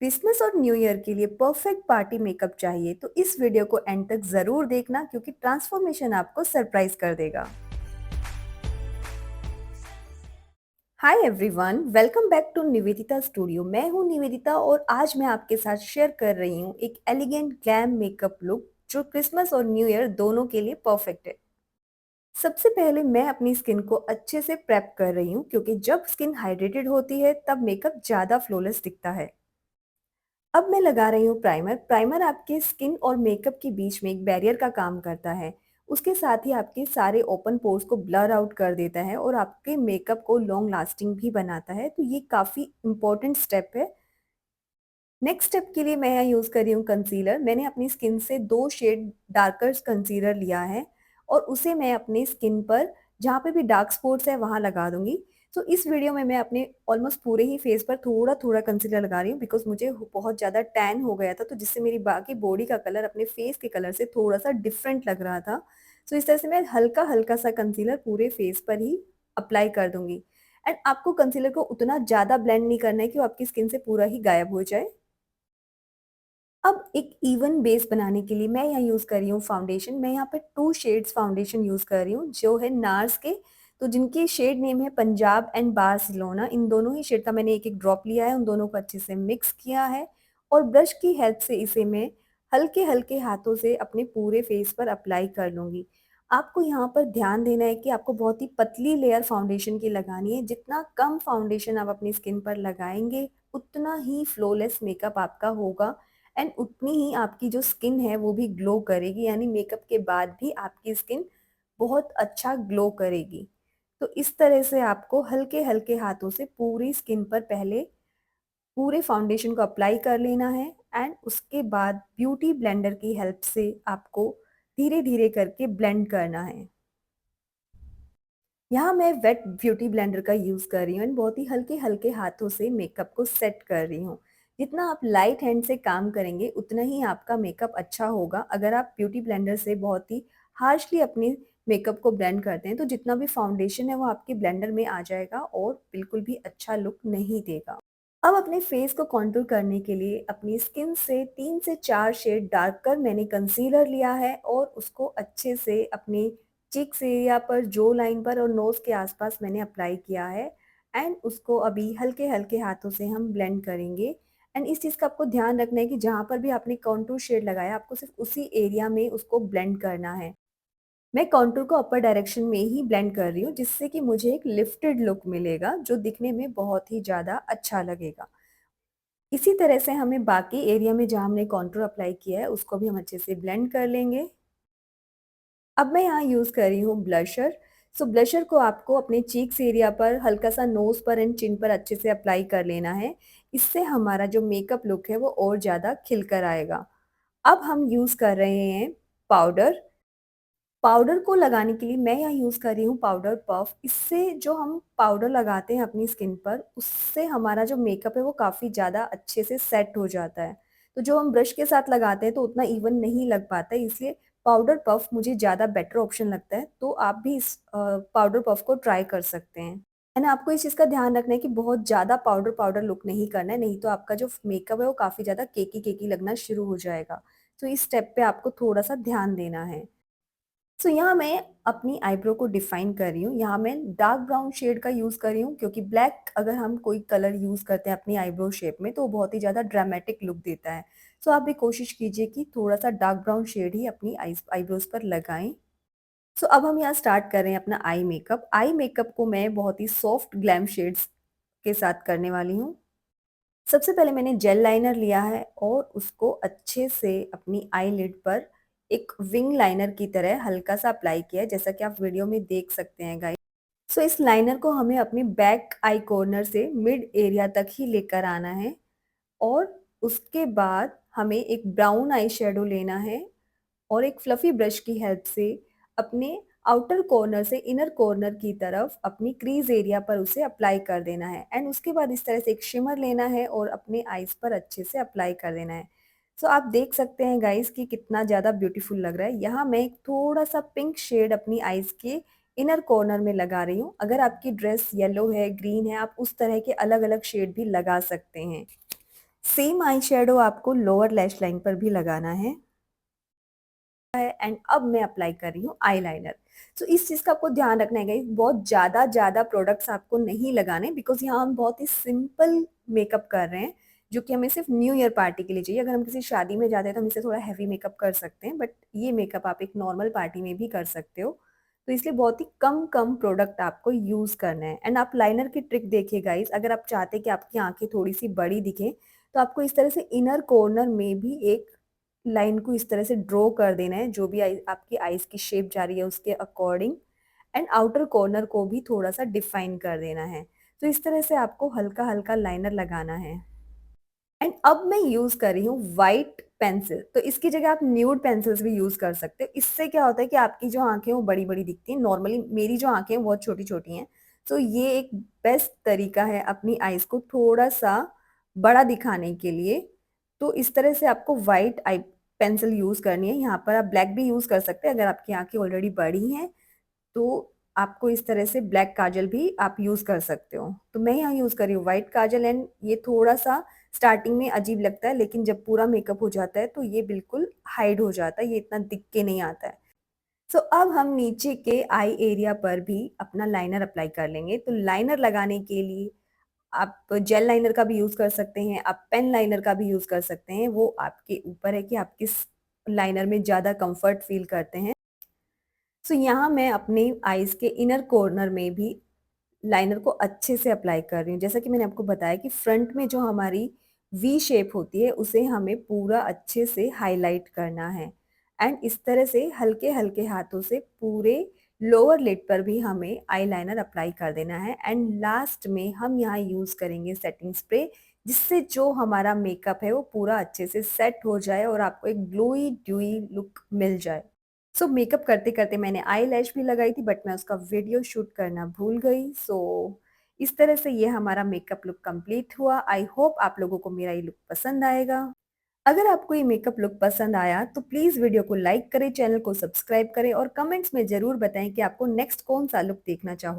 Christmas और new year के लिए परफेक्ट पार्टी मेकअप चाहिए तो इस वीडियो को एंड तक जरूर देखना क्योंकि ट्रांसफॉर्मेशन आपको सरप्राइज कर देगा। Hi everyone, welcome back to Nivedita studio. मैं हूं निवेदिता और आज मैं आपके साथ शेयर कर रही हूं एक एलिगेंट ग्लैम मेकअप लुक जो क्रिसमस और न्यू ईयर दोनों के लिए परफेक्ट है। सबसे पहले मैं अपनी स्किन को अच्छे से प्रेप कर रही हूँ क्योंकि जब स्किन हाइड्रेटेड होती है तब मेकअप ज्यादा फ्लॉलेस दिखता है। अब मैं लगा रही हूँ प्राइमर। प्राइमर आपके स्किन और मेकअप के बीच में एक बैरियर का काम करता है। उसके साथ ही आपके सारे ओपन पोर्स को ब्लर आउट कर देता है और आपके मेकअप को लॉन्ग लास्टिंग भी बनाता है, तो ये काफ़ी इंपॉर्टेंट स्टेप है। नेक्स्ट स्टेप के लिए मैं यहाँ यूज़ कर रही हूँ कंसीलर। मैंने अपनी स्किन से 2 शेड डार्कर कंसीलर लिया है और उसे मैं अपनी स्किन पर जहाँ पे भी डार्क स्पॉट्स है वहाँ लगा दूँगी। तो इस वीडियो में मैं अपने ऑलमोस्ट पूरे ही फेस पर थोड़ा-थोड़ा कंसीलर लगा रही हूँ बिकॉज़ मुझे बहुत ज़्यादा टैन हो गया था, तो जिससे मेरी बाकी बॉडी का कलर अपने फेस के कलर से थोड़ा-सा डिफरेंट लग रहा था। तो इस तरह से मैं हल्का-हल्का सा कंसीलर पूरे फेस पर ही अप्लाई कर दूँगी। एंड आपको कंसीलर को उतना ज़्यादा ब्लेंड नहीं करना है कि वो आपकी स्किन से पूरा ही गायब हो जाए। अब एक इवन बेस बनाने के लिए मैं यहाँ यूज़ कर रही हूँ फाउंडेशन। मैं यहाँ पे 2 शेड्स फाउंडेशन यूज़ कर रही हूँ जो है नार्स के। तो जिनके शेड नेम है पंजाब एंड बार्सिलोना। इन दोनों ही शेड का मैंने एक-एक ड्रॉप लिया है, उन दोनों को अच्छे से मिक्स किया है और ब्रश की हेल्प से इसे मैं हल्के-हल्के हाथों से अपने पूरे फेस पर अप्लाई कर लूँगी। आपको यहाँ पर ध्यान देना है कि आपको बहुत ही पतली लेयर फाउंडेशन की लगानी है। जितना कम फाउंडेशन आप अपनी स्किन पर लगाएँगे, उतना ही फ्लॉलेस मेकअप आपका होगा एंड उतनी ही आपकी जो स्किन है वो भी ग्लो करेगी, यानी मेकअप के बाद भी आपकी स्किन बहुत अच्छा ग्लो करेगी। तो इस तरह से आपको हल्के-हल्के हाथों से पूरी स्किन पर पहले पूरे फाउंडेशन को अप्लाई कर लेना है एंड उसके बाद ब्यूटी ब्लेंडर की हेल्प से आपको धीरे-धीरे करके ब्लेंड करना है। यहाँ मैं वेट ब्यूटी ब्लेंडर का यूज़ कर रही हूँ एंड बहुत ही हल्के-हल्के हाथों से मेकअप को सेट कर रही हूँ। जितना आप लाइट हैंड से काम करेंगे उतना ही आपका मेकअप अच्छा होगा। अगर आप ब्यूटी ब्लेंडर से बहुत ही हार्शली अपने मेकअप को ब्लेंड करते हैं तो जितना भी फाउंडेशन है वो आपके ब्लेंडर में आ जाएगा और बिल्कुल भी अच्छा लुक नहीं देगा। अब अपने फेस को कॉन्टूर करने के लिए अपनी स्किन से 3 से 4 शेड डार्क कर मैंने कंसीलर लिया है और उसको अच्छे से अपने चीक्स एरिया पर, जो लाइन पर और नोज़ के आसपास मैंने अप्लाई किया है एंड उसको अभी हल्के-हल्के हाथों से हम ब्लेंड करेंगे। एंड इस चीज़ का आपको ध्यान रखना है कि जहाँ पर भी आपने कॉन्टूर शेड लगाया आपको सिर्फ उसी एरिया में उसको ब्लेंड करना है। मैं कॉन्टूर को अपर डायरेक्शन में ही ब्लेंड कर रही हूँ जिससे कि मुझे एक लिफ्टेड लुक मिलेगा जो दिखने में बहुत ही ज़्यादा अच्छा लगेगा। इसी तरह से हमें बाकी एरिया में जहाँ हमने कॉन्टूर अप्लाई किया है उसको भी हम अच्छे से ब्लेंड कर लेंगे। अब मैं यहाँ यूज़ कर रही हूँ ब्लशर। सो ब्लशर को आपको अपने चीक्स एरिया पर, हल्का-सा नोज़ पर एंड चिन पर अच्छे से अप्लाई कर लेना है। इससे हमारा जो मेकअप लुक है वो और ज़्यादा खिल कर आएगा। अब हम यूज़ कर रहे हैं पाउडर। पाउडर को लगाने के लिए मैं यहाँ यूज़ कर रही हूँ पाउडर पफ। इससे जो हम पाउडर लगाते हैं अपनी स्किन पर, उससे हमारा जो मेकअप है वो काफ़ी ज़्यादा अच्छे से सेट हो जाता है। तो जो हम ब्रश के साथ लगाते हैं तो उतना इवन नहीं लग पाता है, इसलिए पाउडर पफ मुझे ज़्यादा बेटर ऑप्शन लगता है। तो आप भी इस पाउडर पफ को ट्राई कर सकते हैं। एंड आपको इस चीज़ का ध्यान रखना है कि बहुत ज़्यादा पाउडर पाउडर लुक नहीं करना है, नहीं तो आपका जो मेकअप है वो काफ़ी ज़्यादा केकी-केकी लगना शुरू हो जाएगा। तो इस स्टेप पे आपको थोड़ा-सा ध्यान देना है। सो यहाँ मैं अपनी आईब्रो को डिफाइन कर रही हूँ। यहाँ मैं डार्क ब्राउन शेड का यूज़ कर रही हूँ क्योंकि ब्लैक अगर हम कोई कलर यूज़ करते हैं अपनी आईब्रो शेप में तो वो बहुत ही ज़्यादा ड्रामेटिक लुक देता है। सो आप भी कोशिश कीजिए कि थोड़ा-सा डार्क ब्राउन शेड ही अपनी आईब्रोज़ पर लगाएँ। सो अब हम यहाँ स्टार्ट कर रहे हैं अपना आई मेकअप। आई मेकअप को मैं बहुत ही सॉफ्ट ग्लैम शेड्स के साथ करने वाली हूँ। सबसे पहले मैंने जेल लाइनर लिया है और उसको अच्छे से अपनी आईलिड पर एक विंग लाइनर की तरह हल्का सा अप्लाई किया है, जैसा कि आप वीडियो में देख सकते हैं गाइस। सो इस लाइनर को हमें अपने बैक आई कॉर्नर से मिड एरिया तक ही लेकर आना है और उसके बाद हमें एक ब्राउन आई शेडो लेना है और एक फ्लफी ब्रश की हेल्प से अपने आउटर कॉर्नर से इनर कॉर्नर की तरफ अपनी क्रीज एरिया पर उसे अप्लाई कर देना है एंड उसके बाद इस तरह से एक शिमर लेना है और अपने आईज पर अच्छे से अप्लाई कर देना है। सो आप देख सकते हैं गाइस कि कितना ज़्यादा ब्यूटीफुल लग रहा है। यहाँ मैं एक थोड़ा सा पिंक शेड अपनी आईज के इनर कॉर्नर में लगा रही हूँ। अगर आपकी ड्रेस येलो है, ग्रीन है, आप उस तरह के अलग अलग शेड भी लगा सकते हैं। सेम आई शेडो आपको लोअर लैश लाइन पर भी लगाना है एंड अब मैं अप्लाई कर रही हूँ आईलाइनर। तो इस चीज का आपको ध्यान रखना है गाइस, बहुत ज्यादा ज्यादा प्रोडक्ट्स आपको नहीं लगाने, बिकॉज यहाँ हम बहुत ही सिंपल मेकअप कर रहे हैं जो कि हमें सिर्फ न्यू ईयर पार्टी के लिए चाहिए। अगर हम किसी शादी में जाते हैं तो हम इसे थोड़ा हैवी मेकअप कर सकते हैं, बट ये मेकअप आप एक नॉर्मल पार्टी में भी कर सकते हो। तो इसलिए बहुत ही कम कम प्रोडक्ट आपको यूज करना है। एंड आप लाइनर की ट्रिक देखिए गाइस, अगर आप चाहते हैं कि आपकी आंखें थोड़ी सी बड़ी दिखें तो आपको इस तरह से इनर कॉर्नर में भी एक लाइन को इस तरह से ड्रॉ कर देना है, जो भी आपकी आईज की शेप जा रही है उसके अकॉर्डिंग। एंड आउटर कॉर्नर को भी थोड़ा सा डिफाइन कर देना है। तो इस तरह से आपको हल्का हल्का लाइनर लगाना है। एंड अब मैं यूज कर रही हूँ व्हाइट पेंसिल, तो इसकी जगह आप न्यूड पेंसिल्स भी यूज कर सकते हो। इससे क्या होता है कि आपकी जो आंखें हैं वो बड़ी बड़ी दिखती हैं। नॉर्मली मेरी जो आंखें हैं बहुत छोटी छोटी हैं, तो ये एक बेस्ट तरीका है अपनी आईज को थोड़ा सा बड़ा दिखाने के लिए। तो इस तरह से आपको व्हाइट आई पेंसिल यूज करनी है। यहाँ पर आप ब्लैक भी यूज कर सकते हैं अगर आपकी आंखें ऑलरेडी बड़ी हैं, तो आपको इस तरह से ब्लैक काजल भी आप यूज कर सकते हो। तो मैं यहाँ यूज कर रही हूँ व्हाइट काजल। एंड ये थोड़ा सा स्टार्टिंग में अजीब लगता है, लेकिन जब पूरा मेकअप हो जाता है तो ये बिल्कुल हाइड हो जाता है, ये इतना दिख के नहीं आता है। सो अब हम नीचे के आई एरिया पर भी अपना लाइनर अप्लाई कर लेंगे। तो लाइनर लगाने के लिए आप जेल लाइनर का भी यूज कर सकते हैं, आप पेन लाइनर का भी यूज कर सकते हैं। वो आपके ऊपर है कि आप किस लाइनर में ज्यादा कंफर्ट फील करते हैं। सो यहाँ मैं अपने आईज के इनर कॉर्नर में भी लाइनर को अच्छे से अप्लाई कर रही हूँ। जैसा कि मैंने आपको बताया कि फ्रंट में जो हमारी वी शेप होती है उसे हमें पूरा अच्छे से हाईलाइट करना है। एंड इस तरह से हल्के हल्के हाथों से पूरे लोअर लिड पर भी हमें आईलाइनर अप्लाई कर देना है। एंड लास्ट में हम यहाँ यूज करेंगे सेटिंग स्प्रे, जिससे जो हमारा मेकअप है वो पूरा अच्छे से सेट हो जाए और आपको एक ग्लोई ड्यूई लुक मिल जाए। सो मेकअप करते करते मैंने आई लैश भी लगाई थी, बट मैं उसका वीडियो शूट करना भूल गई। सो इस तरह से ये हमारा मेकअप लुक कंप्लीट हुआ। आई होप आप लोगों को मेरा ये लुक पसंद आएगा। अगर आपको ये मेकअप लुक पसंद आया तो प्लीज वीडियो को लाइक करें, चैनल को सब्सक्राइब करें और कमेंट्स में जरूर बताएं कि आपको नेक्स्ट कौन सा लुक देखना चाहो।